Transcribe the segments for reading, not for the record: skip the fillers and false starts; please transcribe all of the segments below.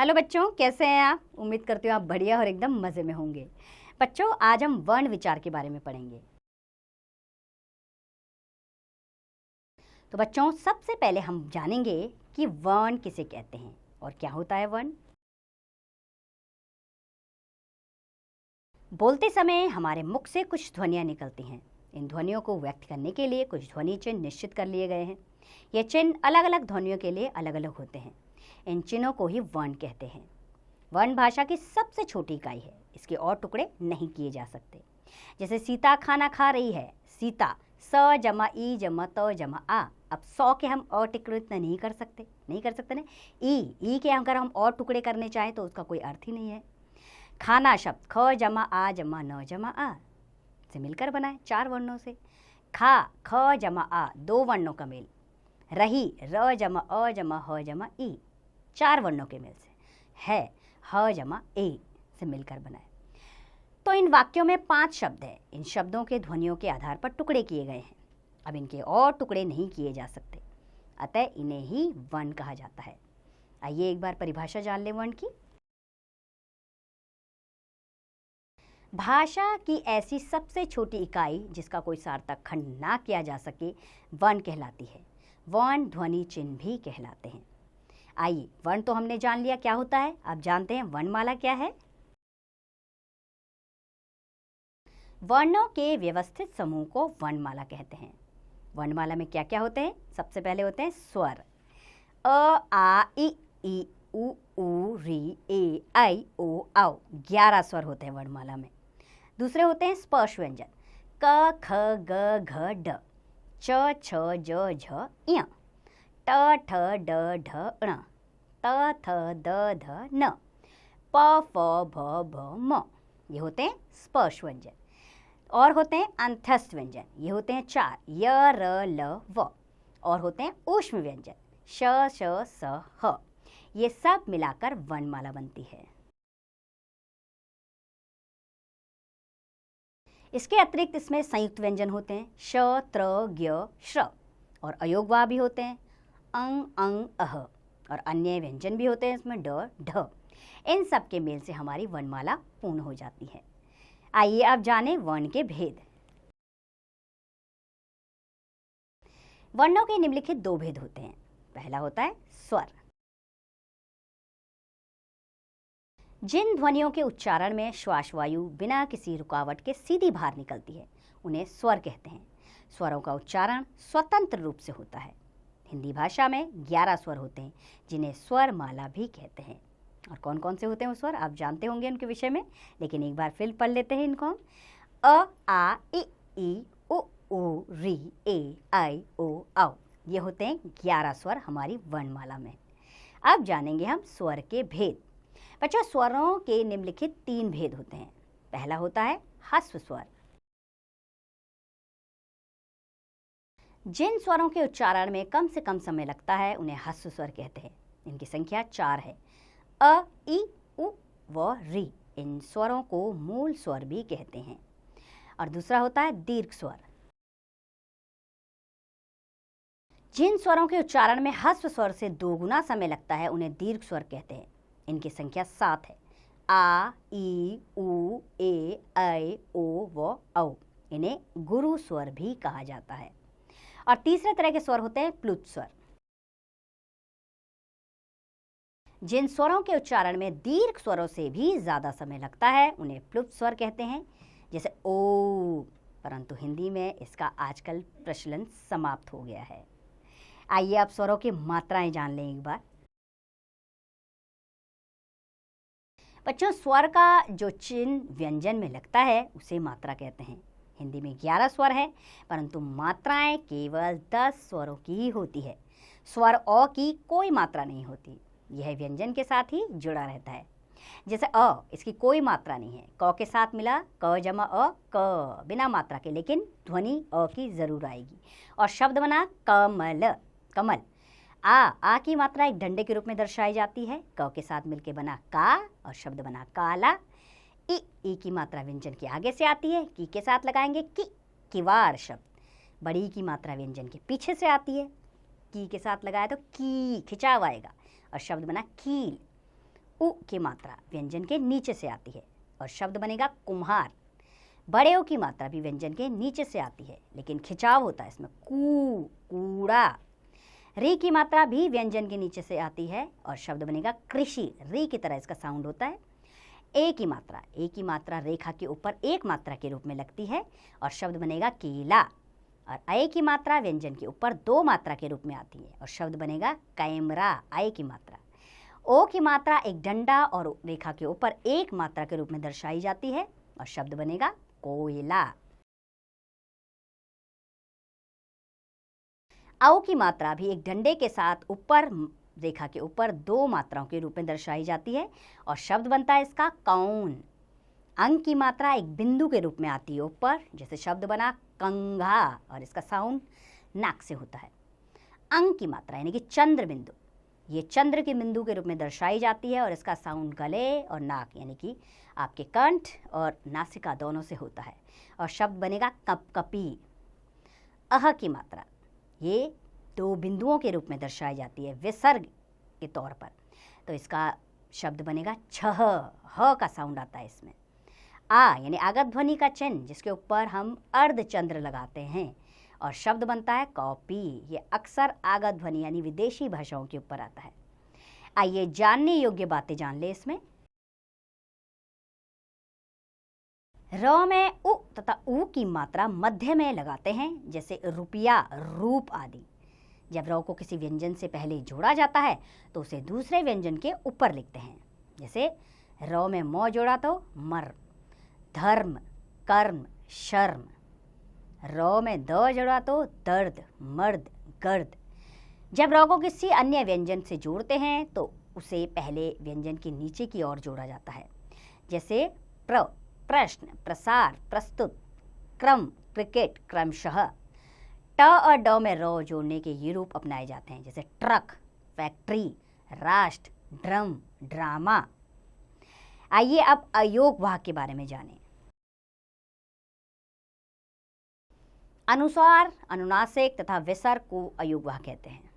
Hello बच्चों, कैसे हैं आप? उम्मीद करती हूँ आप बढ़िया और एकदम मज़े में होंगे। बच्चों, आज हम वर्ण विचार के बारे में पढ़ेंगे। तो बच्चों, सबसे पहले हम जानेंगे कि वर्ण किसे कहते हैं और क्या होता है वर्ण। बोलते समय हमारे मुख से कुछ ध्वनियाँ निकलती हैं। इन ध्वनियों को व्यक्त करने के लिए कुछ ध्वनि चिन्ह निश्चित कर लिए गए हैं। ये चिन्ह अलग अलग ध्वनियों के लिए अलग अलग होते हैं। इन चिन्हों को ही वर्ण कहते हैं। वर्ण भाषा की सबसे छोटी इकाई है। इसके और टुकड़े नहीं किए जा सकते। जैसे सीता खाना खा रही है, सीता स जमा ई जमा त जमा आ। अब 100 के हम और टुकड़े इतने नहीं कर सकते ना। ई के अगर हम और टुकड़े करने चाहें तो उसका कोई अर्थ ही नहीं है। खाना शब्द ख जमा आ जमा न जमा आ से मिलकर बना है 4 वर्णों से। खा ख जमा आ 2 वर्णों का मेल। रही र जमा अ जमा ह जमा ई 4 वर्णों के मेल से। है ह जमा ए से मिलकर बना है। तो इन वाक्यों में 5 शब्द हैं। इन शब्दों के ध्वनियों के आधार पर टुकड़े किए गए हैं। अब इनके और टुकड़े नहीं किए जा सकते, अतः इन्हें ही वर्ण कहा जाता है। आइए एक बार परिभाषा जान लें वर्ण की। भाषा की ऐसी सबसे छोटी इकाई जिसका कोई सार्थक खंड ना किया जा सके वर्ण कहलाती है। वर्ण ध्वनि चिन्ह भी कहलाते हैं। आइए, वर्ण तो हमने जान लिया क्या होता है। अब जानते हैं वर्णमाला क्या है। वर्णों के व्यवस्थित समूह को वर्णमाला कहते हैं। वर्णमाला में क्या क्या होते हैं? सबसे पहले होते हैं स्वर। अ आ ई उ ऊ री ए आई ओ औ 11 स्वर होते हैं वर्णमाला में। दूसरे होते हैं स्पर्श व्यंजन। क ख ग घ ड, च छ ज झ ञ, ट ठ ड ढ ण, त थ द ध न, प फ भ भ म। ये होते हैं स्पर्श व्यंजन। और होते हैं अंतस्थ व्यंजन। ये होते हैं 4, य र ल व। और होते हैं ऊष्म व्यंजन, श श स ह। ये सब मिलाकर वर्णमाला बनती है। इसके अतिरिक्त इसमें संयुक्त व्यंजन होते हैं, श त्र ज्ञ श्र। और अयोगवा भी होते हैं, अंग अंग अह। और अन्य व्यंजन भी होते हैं इसमें, ड ढ। इन सब के मेल से हमारी वर्णमाला पूर्ण हो जाती है। आइए अब जानें वर्ण के भेद। वर्णों के निम्नलिखित 2 भेद होते हैं। पहला होता है स्वर। जिन ध्वनियों के उच्चारण में श्वास वायु बिना किसी रुकावट के सीधी बाहर निकलती है उन्हें स्वर कहते हैं। स्वरों का उच्चारण स्वतंत्र रूप से होता है। हिंदी भाषा में 11 स्वर होते हैं जिन्हें स्वर माला भी कहते हैं। और कौन कौन से होते हैं वो स्वर आप जानते होंगे उनके विषय में, लेकिन एक बार फिर पढ़ लेते हैं इनको हम। अ आ ई उ ऊ री ए आई ओ औ। ये होते हैं 11 स्वर हमारी वर्णमाला में। अब जानेंगे हम स्वर के भेद। बच्चों, स्वरों के निम्नलिखित 3 भेद होते हैं। पहला होता है ह्रस्व स्वर। जिन स्वरों के उच्चारण में कम से कम समय लगता है उन्हें ह्रस्व स्वर कहते हैं। इनकी संख्या 4 है। अ ई उ व री। इन स्वरों को मूल स्वर भी कहते हैं। और दूसरा होता है दीर्घ स्वर। जिन स्वरों के उच्चारण में ह्रस्व स्वर से 2 गुना समय लगता है उन्हें दीर्घ स्वर कहते हैं। इनकी संख्या 7 है। आ ई उ ए ऐ ओ व औ। इन्हें गुरु स्वर भी कहा जाता है। और तीसरे तरह के स्वर होते हैं प्लुत स्वर। जिन स्वरों के उच्चारण में दीर्घ स्वरों से भी ज्यादा समय लगता है उन्हें प्लुत स्वर कहते हैं, जैसे ओ। परंतु हिंदी में इसका आजकल प्रचलन समाप्त हो गया है। आइए आप स्वरों की मात्राएं जान लें एक बार। बच्चों, स्वर का जो चिन्ह व्यंजन में लगता है उसे मात्रा कहते हैं। हिंदी में 11 स्वर है, परंतु मात्राएं केवल 10 स्वरों की ही होती है। स्वर अ की कोई मात्रा नहीं होती। यह व्यंजन के साथ ही जुड़ा रहता है। जैसे अ, इसकी कोई मात्रा नहीं है। क के साथ मिला क जमा अ क, बिना मात्रा के, लेकिन ध्वनि अ की जरूर आएगी। और शब्द बना कमल, कमल। आ की मात्रा एक डंडे के रूप में दर्शाई जाती है। क के साथ मिलके बना का और शब्द बना काला। ई की मात्रा व्यंजन के आगे से आती है। की के साथ लगाएंगे की, किवाड़ शब्द। बड़ी की मात्रा व्यंजन के पीछे से आती है। की के साथ लगाया तो की, खिंचाव आएगा और शब्द बना कील। उ की मात्रा व्यंजन के नीचे से आती है और शब्द बनेगा कुम्हार। बड़े उ की मात्रा भी व्यंजन के नीचे से आती है, लेकिन खिंचाव होता है इसमें, कूड़ा। री की मात्रा भी व्यंजन के नीचे से आती है और शब्द बनेगा कृषि। री की तरह इसका साउंड होता है। ए की मात्रा रेखा के ऊपर एक मात्रा के रूप में लगती है और शब्द बनेगा केला। और अय की मात्रा व्यंजन के ऊपर दो मात्रा के रूप में आती है और शब्द बनेगा कैमरा। अय की मात्रा। ओ की मात्रा एक डंडा और रेखा के ऊपर एक मात्रा के रूप में दर्शाई जाती है और शब्द बनेगा कोयला। औ की मात्रा भी एक डंडे के साथ ऊपर रेखा के ऊपर दो मात्राओं के रूप में दर्शाई जाती है और शब्द बनता है इसका कौन। अंग की मात्रा एक बिंदु के रूप में आती है ऊपर, जैसे शब्द बना कंघा और इसका साउंड नाक से होता है। अंग की मात्रा यानी कि चंद्र बिंदु, ये चंद्र के बिंदु के रूप में दर्शाई जाती है और इसका साउंड गले और नाक यानी कि आपके कंठ और नासिका दोनों से होता है और शब्द बनेगा कपकपी। अह की मात्रा ये दो बिंदुओं के रूप में दर्शाई जाती है विसर्ग के तौर पर, तो इसका शब्द बनेगा छह। ह का साउंड आता है इसमें। आ यानी आगत ध्वनि का चिन्ह जिसके ऊपर हम अर्धचंद्र लगाते हैं और शब्द बनता है कॉपी। ये अक्सर आगत ध्वनि यानी विदेशी भाषाओं के ऊपर आता है। आइए जानने योग्य बातें जान ले इसमें। र में उ तथा उ की मात्रा मध्य में लगाते हैं, जैसे रुपया, रूप आदि। जब र को किसी व्यंजन से पहले जोड़ा जाता है तो उसे दूसरे व्यंजन के ऊपर लिखते हैं, जैसे र में म जोड़ा तो मर, धर्म, कर्म, शर्म। र में द जोड़ा तो दर्द, मर्द, गर्द। जब र को किसी अन्य व्यंजन से जोड़ते हैं तो उसे पहले व्यंजन के नीचे की ओर जोड़ा जाता है, जैसे प्रश्न, प्रसार, प्रस्तुत, क्रम, क्रिकेट, क्रमशः। ट और ड में र जोड़ने के ये रूप अपनाए जाते हैं, जैसे ट्रक, फैक्ट्री, राष्ट्र, ड्रम, ड्रामा। आइए अब अयोग वाह के बारे में जानें। अनुस्वार, अनुनासिक तथा विसर्ग को अयोग वाह कहते हैं।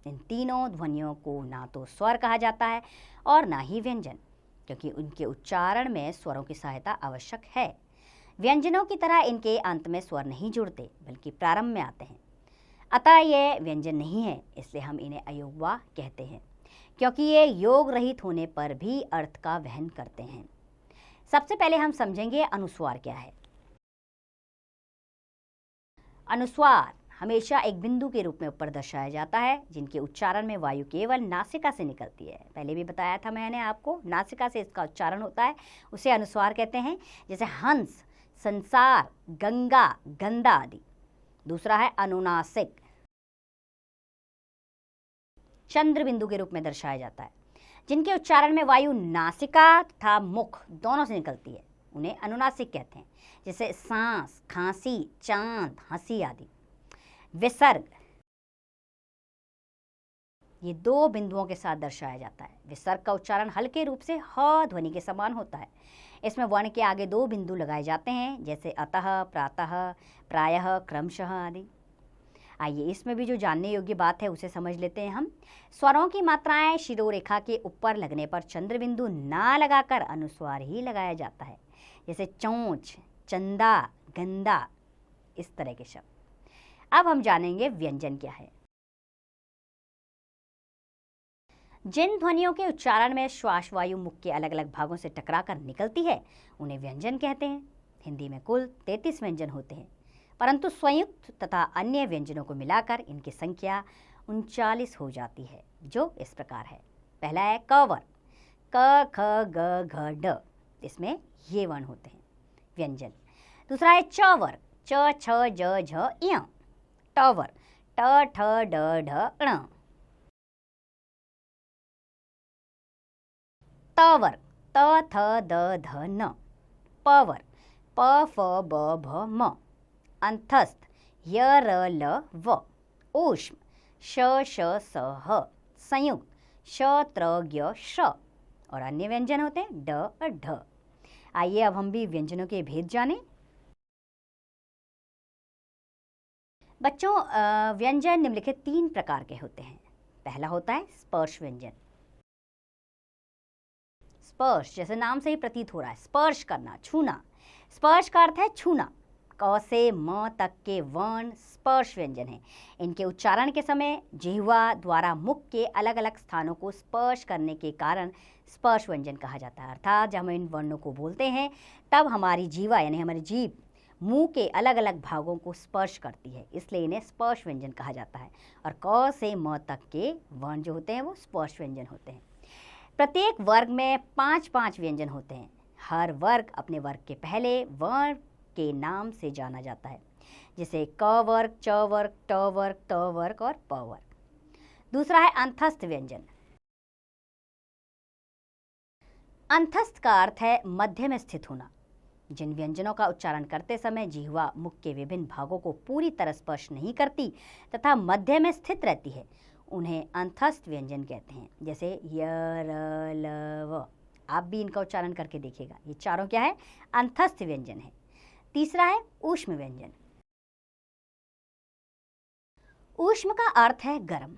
इन तीनों ध्वनियों को ना तो स्वर कहा जाता है और ना ही व्यंजन, क्योंकि उनके उच्चारण में स्वरों की सहायता आवश्यक है। व्यंजनों की तरह इनके अंत में स्वर नहीं जुड़ते बल्कि प्रारंभ में आते हैं, अतः ये व्यंजन नहीं है, इसलिए हम इन्हें अयोगवाह कहते हैं, क्योंकि ये योग रहित होने पर भी अर्थ का वहन करते हैं। सबसे पहले हम समझेंगे अनुस्वार क्या है। अनुस्वार हमेशा एक बिंदु के रूप में ऊपर दर्शाया जाता है, जिनके उच्चारण में वायु केवल नासिका से निकलती है। पहले भी बताया था मैंने आपको, नासिका से इसका उच्चारण होता है, उसे अनुस्वार कहते हैं, जैसे हंस, संसार, गंगा, गंदा आदि। दूसरा है अनुनासिक, चंद्र बिंदु के रूप में दर्शाया जाता है, जिनके उच्चारण में वायु नासिका तथा मुख दोनों से निकलती है, उन्हें अनुनासिक कहते हैं, जैसे सांस, खांसी, चांद, हंसी आदि। विसर्ग ये दो बिंदुओं के साथ दर्शाया जाता है। विसर्ग का उच्चारण हल्के रूप से ह ध्वनि के समान होता है। इसमें वर्ण के आगे दो बिंदु लगाए जाते हैं, जैसे अतः, प्रातः, प्रायः, क्रमशः आदि। आइए इसमें भी जो जानने योग्य बात है उसे समझ लेते हैं हम। स्वरों की मात्राएं शिरोरेखा के ऊपर लगने पर चंद्र बिंदु ना लगाकर अनुस्वार ही लगाया जाता है, जैसे चोंच, चंदा, गंदा, इस तरह के शब्द। अब हम जानेंगे व्यंजन क्या है। जिन ध्वनियों के उच्चारण में श्वास वायु मुख के अलग अलग भागों से टकराकर निकलती है उन्हें व्यंजन कहते हैं। हिंदी में कुल 33 व्यंजन होते हैं, परंतु संयुक्त तथा अन्य व्यंजनों को मिलाकर इनकी संख्या 39 हो जाती है, जो इस प्रकार है। पहला है कवर, क ख ग घ ड, इसमें ये वर्ण होते हैं व्यंजन। दूसरा है चवर, च छ ज झ य, टवर, ट ठ ड ढ ण। तवर, त थ द ध न। पवर, प फ ब भ म। अंतस्थ, य र ल व। ऊष्म, श श स ह। संयुक्त, श त्र ज्ञ श। और अन्य व्यंजन होते हैं ड और ढ। आइए अब हम भी व्यंजनों के भेद जानें। बच्चों, व्यंजन निम्नलिखित 3 प्रकार के होते हैं। पहला होता है स्पर्श व्यंजन। स्पर्श, जैसे नाम से ही प्रतीत हो रहा है, स्पर्श करना, छूना। स्पर्श का अर्थ है छूना। क से म तक के वर्ण स्पर्श व्यंजन हैं। इनके उच्चारण के समय जिह्वा द्वारा मुख के अलग अलग स्थानों को स्पर्श करने के कारण स्पर्श व्यंजन कहा जाता है। अर्थात जब हम इन वर्णों को बोलते हैं तब हमारी जीवा यानी हमारी जीभ मुंह के अलग अलग भागों को स्पर्श करती है, इसलिए इन्हें स्पर्श व्यंजन कहा जाता है। और क से म तक के वर्ण जो होते हैं वो स्पर्श व्यंजन होते हैं। प्रत्येक वर्ग में 5-5 व्यंजन होते हैं। हर वर्ग अपने वर्ग के पहले वर्ण के नाम से जाना जाता है, जैसे क वर्ग, च वर्ग, ट वर्ग, त वर्ग और प वर्ग। दूसरा है अंतस्थ व्यंजन। अंतस्थ का अर्थ है मध्य में स्थित होना। जिन व्यंजनों का उच्चारण करते समय जिह्वा मुख के विभिन्न भागों को पूरी तरह स्पर्श नहीं करती तथा मध्य में स्थित रहती है, उन्हें अंतस्थ व्यंजन कहते हैं, जैसे य, र, ल, व। आप भी इनका उच्चारण करके देखिएगा। ये चारों क्या है? अंतस्थ व्यंजन है। तीसरा है ऊष्म व्यंजन। ऊष्म का अर्थ है गर्म।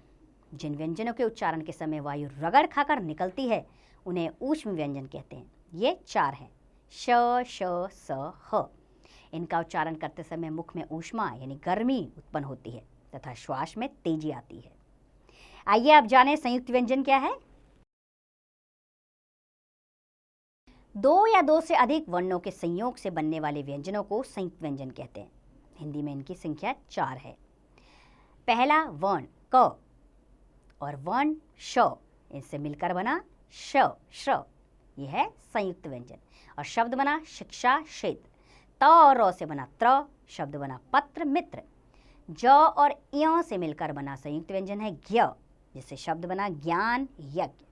जिन व्यंजनों के उच्चारण के समय वायु रगड़ खाकर निकलती है उन्हें ऊष्म व्यंजन कहते हैं। ये 4 हैं, श, श, स, ह। इनका उच्चारण करते समय मुख में ऊष्मा यानी गर्मी उत्पन्न होती है तथा श्वास में तेजी आती है। आइए अब जानें संयुक्त व्यंजन क्या है। 2 या 2 से अधिक वर्णों के संयोग से बनने वाले व्यंजनों को संयुक्त व्यंजन कहते हैं। हिंदी में इनकी संख्या 4 है। पहला वर्ण क और वर्ण श, इनसे मिलकर बना श, श्र, यह है संयुक्त व्यंजन। और शब्द बना शिक्षा, क्षेत्र। त और र से बना त्र, शब्द बना पत्र, मित्र। ज और य से मिलकर बना संयुक्त व्यंजन है ज्ञ, जिससे शब्द बना ज्ञान, यज्ञ।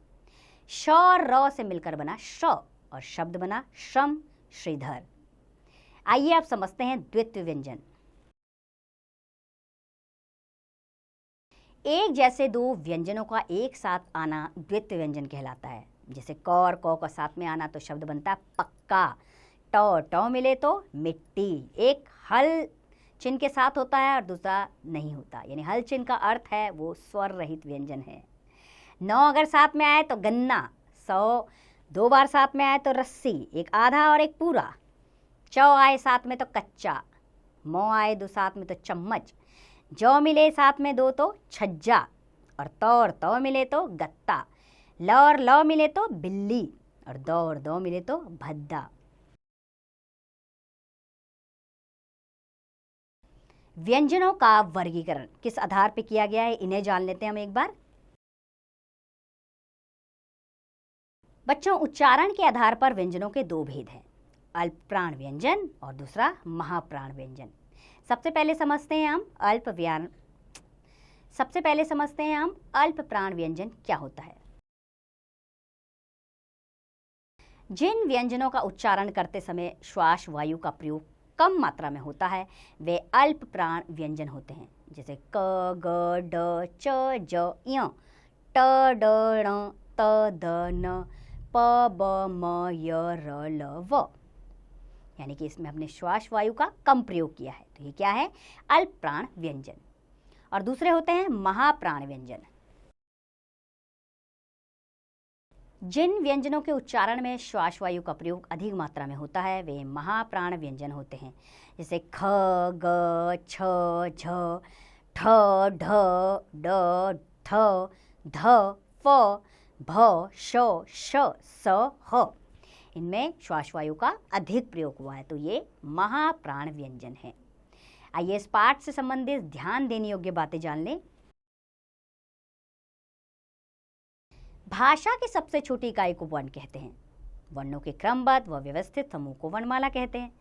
श और र से मिलकर बना श्र और शब्द बना श्रम, श्रीधर। आइए आप समझते हैं द्वित्व व्यंजन। एक जैसे 2 व्यंजनों का एक साथ आना द्वित्व व्यंजन कहलाता है। जैसे क और क का साथ में आना तो शब्द बनता है पक्का। ट और ट मिले तो मिट्टी। एक हल चिन्ह के साथ होता है और दूसरा नहीं होता, यानी हल चिन्ह का अर्थ है वो स्वर रहित व्यंजन है। 9 अगर साथ में आए तो गन्ना। 100 2 बार साथ में आए तो रस्सी, एक आधा और एक पूरा। च आए साथ में तो कच्चा। म आए 2 साथ में तो चम्मच। ज मिले साथ में 2 तो छज्जा। और त मिले तो गत्ता। ल और ल मिले तो बिल्ली और द मिले तो भद्दा। व्यंजनों का वर्गीकरण किस आधार पर किया गया है, इन्हें जान लेते हैं हम एक बार। बच्चों, उच्चारण के आधार पर व्यंजनों के 2 भेद हैं, अल्प प्राण व्यंजन और दूसरा महाप्राण व्यंजन। सबसे पहले समझते हैं हम अल्प प्राण व्यंजन क्या होता है। जिन व्यंजनों का उच्चारण करते समय श्वास वायु का प्रयोग कम मात्रा में होता है वे अल्प प्राण व्यंजन होते हैं, जैसे क, ग, ड, च, ज, य, ट, ड, ण, त, द, न, प, ब, म, य, र, ल, व। यानी कि इसमें हमने श्वास वायु का कम प्रयोग किया है, तो ये क्या है? अल्प प्राण व्यंजन। और दूसरे होते हैं महाप्राण व्यंजन। जिन व्यंजनों के उच्चारण में श्वास वायु का प्रयोग अधिक मात्रा में होता है वे महाप्राण व्यंजन होते हैं, जैसे ख, ग, छ, झ, ठ, ढ, ड, थ, ध, फ, भ, श, श, स, ह। इनमें श्वास वायु का अधिक प्रयोग हुआ है, तो ये महाप्राण व्यंजन है। आइए इस पाठ से संबंधित ध्यान देने योग्य बातें जान लें। भाषा की सबसे छोटी इकाई को वर्ण कहते हैं। वर्णों के क्रमबद्ध व व्यवस्थित समूह को वर्णमाला कहते हैं।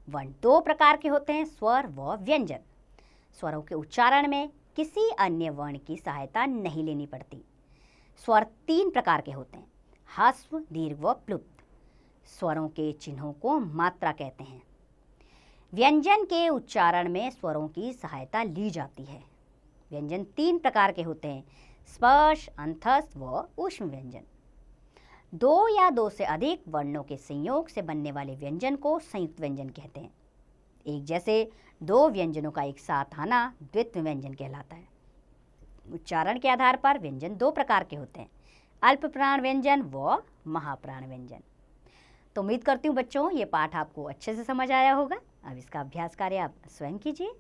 वर्ण 2 प्रकार के होते हैं, स्वर व व्यंजन। स्वरों के उच्चारण में किसी अन्य वर्ण की सहायता नहीं लेनी पड़ती। स्वर 3 प्रकार के होते हैं, ह्रस्व, दीर्घ व प्लुप्त। स्वरों के चिन्हों को मात्रा कहते हैं। व्यंजन के उच्चारण में स्वरों की सहायता ली जाती है। व्यंजन 3 प्रकार के होते हैं, स्पर्श, अंतस्थ व ऊष्म व्यंजन। 2 या 2 से अधिक वर्णों के संयोग से बनने वाले व्यंजन को संयुक्त व्यंजन कहते हैं। एक जैसे 2 व्यंजनों का एक साथ आना द्वित्व व्यंजन कहलाता है। उच्चारण के आधार पर व्यंजन 2 प्रकार के होते हैं, अल्प प्राण व्यंजन व महाप्राण व्यंजन। तो उम्मीद करती हूँ बच्चों ये पाठ आपको अच्छे से समझ आया होगा। अब इसका अभ्यास कार्य आप स्वयं कीजिए।